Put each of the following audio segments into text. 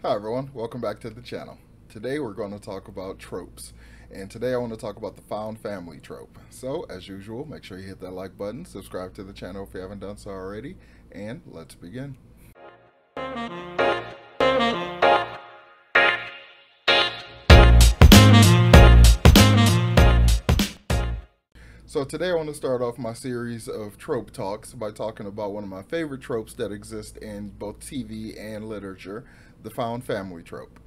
Hi everyone, welcome back to the channel. Today we're going to talk about tropes, and today I want to talk about the found family trope. So, as usual, make sure you hit that like button, subscribe to the channel if you haven't done so already, and let's begin. So today I want to start off my series of trope talks by talking about one of my favorite tropes that exist in both TV and literature, the found family trope.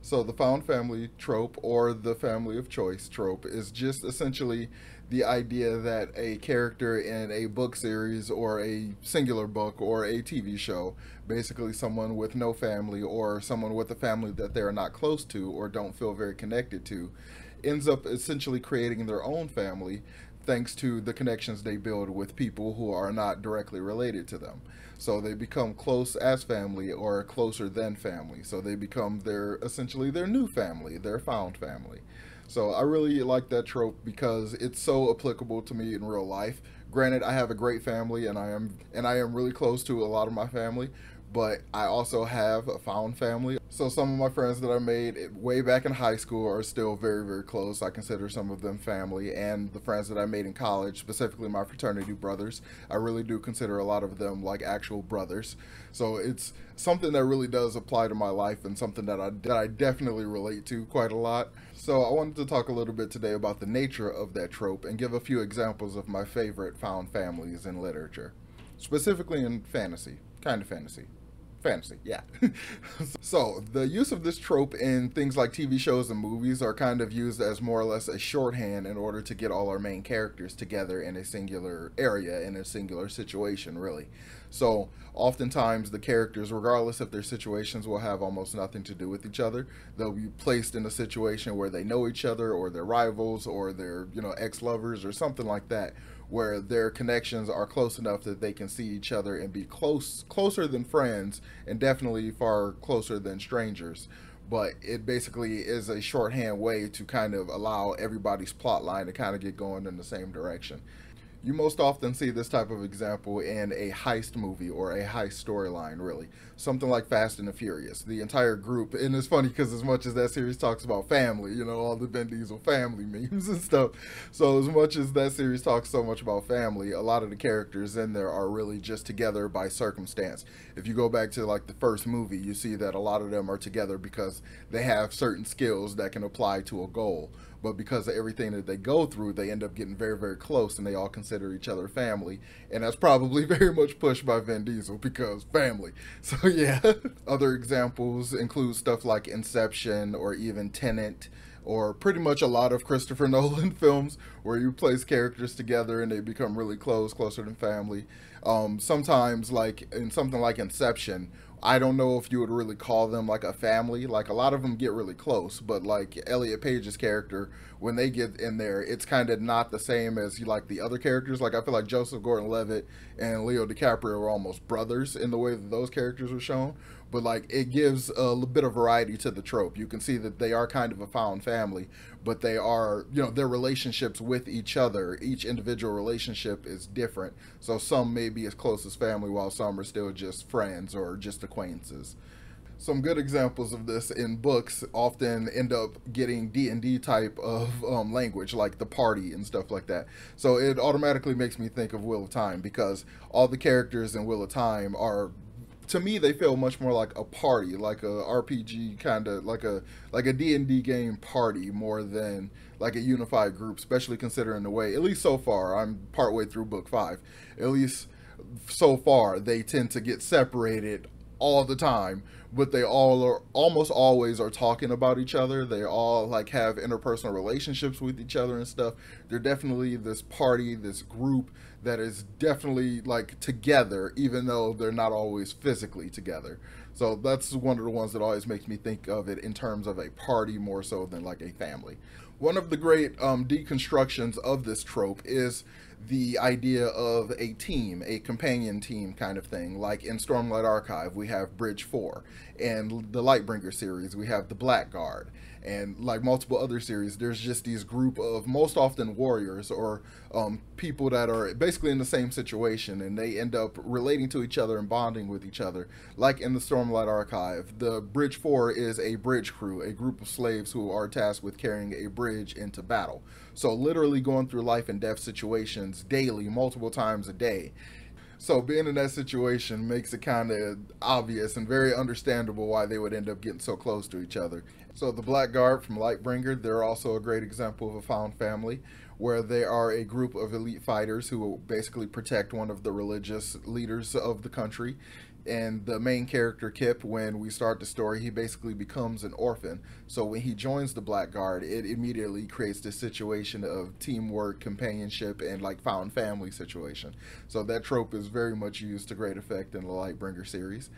So the found family trope, or the family of choice trope, is just essentially the idea that a character in a book series or a singular book or a TV show, basically someone with no family or someone with a family that they are not close to or don't feel very connected to, ends up essentially creating their own family thanks to the connections they build with people who are not directly related to them. So they become close as family or closer than family. So they become essentially their new family, their found family. So I really like that trope because it's so applicable to me in real life. Granted, I have a great family and I am really close to a lot of my family, but I also have a found family. So some of my friends that I made way back in high school are still very, very close. I consider some of them family, and the friends that I made in college, specifically my fraternity brothers, I really do consider a lot of them like actual brothers. So it's something that really does apply to my life and something that I definitely relate to quite a lot. So I wanted to talk a little bit today about the nature of that trope and give a few examples of my favorite found families in literature, specifically in fantasy, kind of fantasy. Fantasy, yeah. So the use of this trope in things like TV shows and movies are kind of used as more or less a shorthand in order to get all our main characters together in a singular area, in a singular situation, really. So oftentimes the characters, regardless of their situations, will have almost nothing to do with each other. They'll be placed in a situation where they know each other, or they're rivals, or they're, ex-lovers or something like that, where their connections are close enough that they can see each other and be closer than friends, and definitely far closer than strangers. But it basically is a shorthand way to kind of allow everybody's plot line to kind of get going in the same direction. You most often see this type of example in a heist movie or a heist storyline, really. Something like Fast and the Furious. The entire group, and it's funny because as much as that series talks about family, all the Vin Diesel family memes and stuff. So as much as that series talks so much about family, a lot of the characters in there are really just together by circumstance. If you go back to like the first movie, you see that a lot of them are together because they have certain skills that can apply to a goal. But because of everything that they go through, they end up getting very, very close, and they all consider each other family. And that's probably very much pushed by Vin Diesel because family. So yeah. Other examples include stuff like Inception or even Tenet, or pretty much a lot of Christopher Nolan films where you place characters together and they become really close, closer than family. Sometimes, like in something like Inception, I don't know if you would really call them like a family. Like a lot of them get really close, but like Elliot Page's character, when they get in there, it's kind of not the same as you like the other characters. Like I feel like Joseph Gordon-Levitt and Leo DiCaprio were almost brothers in the way that those characters were shown. But like it gives a little bit of variety to the trope. You can see that they are kind of a found family, but they are, their relationships with each other, each individual relationship is different. So some may be as close as family while some are still just friends or just acquaintances. Some good examples of this in books often end up getting D&D type of language, like the party and stuff like that. So it automatically makes me think of Wheel of Time, because all the characters in Wheel of Time are, to me, they feel much more like a party, like a RPG kind of, like a D&D game party, more than like a unified group, especially considering the way, at least so far, I'm partway through book 5, at least so far, they tend to get separated all the time, but they all are almost always are talking about each other. They all like have interpersonal relationships with each other and stuff. They're definitely this party, this group that is definitely like together, even though they're not always physically together. So that's one of the ones that always makes me think of it in terms of a party more so than like a family. One of the great deconstructions of this trope is the idea of a team, a companion team kind of thing. Like in Stormlight Archive, we have Bridge 4. And the Lightbringer series, we have the Blackguard. And like multiple other series, there's just these group of most often warriors or people that are basically in the same situation, and they end up relating to each other and bonding with each other. Like in the Stormlight Archive, the Bridge 4 is a bridge crew, a group of slaves who are tasked with carrying a bridge into battle. So literally going through life and death situations daily, multiple times a day. So being in that situation makes it kind of obvious and very understandable why they would end up getting so close to each other. So the Blackguard from Lightbringer, they're also a great example of a found family, where they are a group of elite fighters who will basically protect one of the religious leaders of the country. And the main character, Kip, when we start the story, he basically becomes an orphan. So when he joins the Blackguard, it immediately creates this situation of teamwork, companionship, and like found family situation. So that trope is very much used to great effect in the Lightbringer series,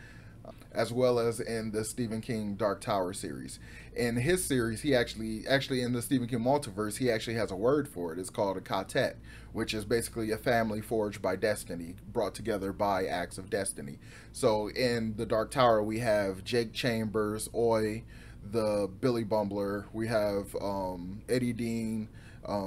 as well as in the Stephen King Dark Tower series. In his series, he actually in the Stephen King multiverse, he actually has a word for it. It's called a quartet, which is basically a family forged by destiny, brought together by acts of destiny. So in the Dark Tower, we have Jake Chambers, Oi, the Billy Bumbler, we have Eddie Dean,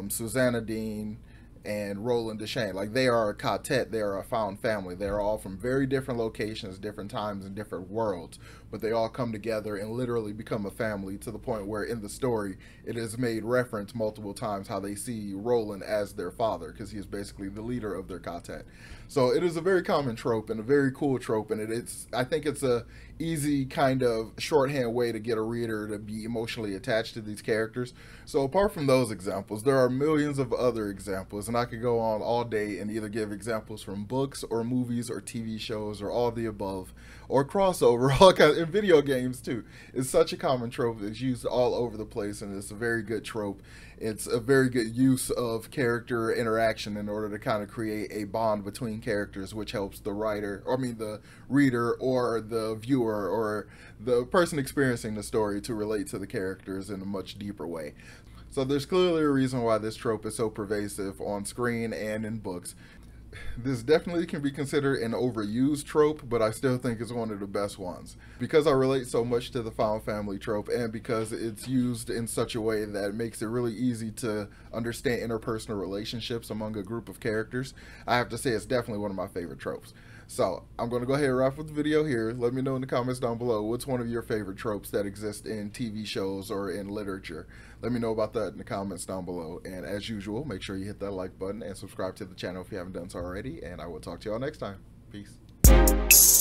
Susanna Dean, and Roland Deschain. Like, they are a quartet, they are a found family. They are all from very different locations, different times, and different worlds, but they all come together and literally become a family, to the point where in the story it is made reference multiple times how they see Roland as their father, because he is basically the leader of their quartet. So it is a very common trope and a very cool trope, and I think it's a easy kind of shorthand way to get a reader to be emotionally attached to these characters. So apart from those examples, there are millions of other examples, and I could go on all day and either give examples from books or movies or TV shows or all of the above, or crossover, all kinds, and video games too. It's such a common trope that's used all over the place, and it's a very good trope. It's a very good use of character interaction in order to kind of create a bond between characters, which helps the the reader or the viewer or the person experiencing the story to relate to the characters in a much deeper way. So there's clearly a reason why this trope is so pervasive on screen and in books. This definitely can be considered an overused trope, but I still think it's one of the best ones. Because I relate so much to the found family trope, and because it's used in such a way that makes it really easy to understand interpersonal relationships among a group of characters, I have to say it's definitely one of my favorite tropes. So I'm going to go ahead and wrap up the video here. Let me know in the comments down below what's one of your favorite tropes that exist in TV shows or in literature. Let me know about that in the comments down below. And as usual, make sure you hit that like button and subscribe to the channel if you haven't done so already. And I will talk to y'all next time. Peace.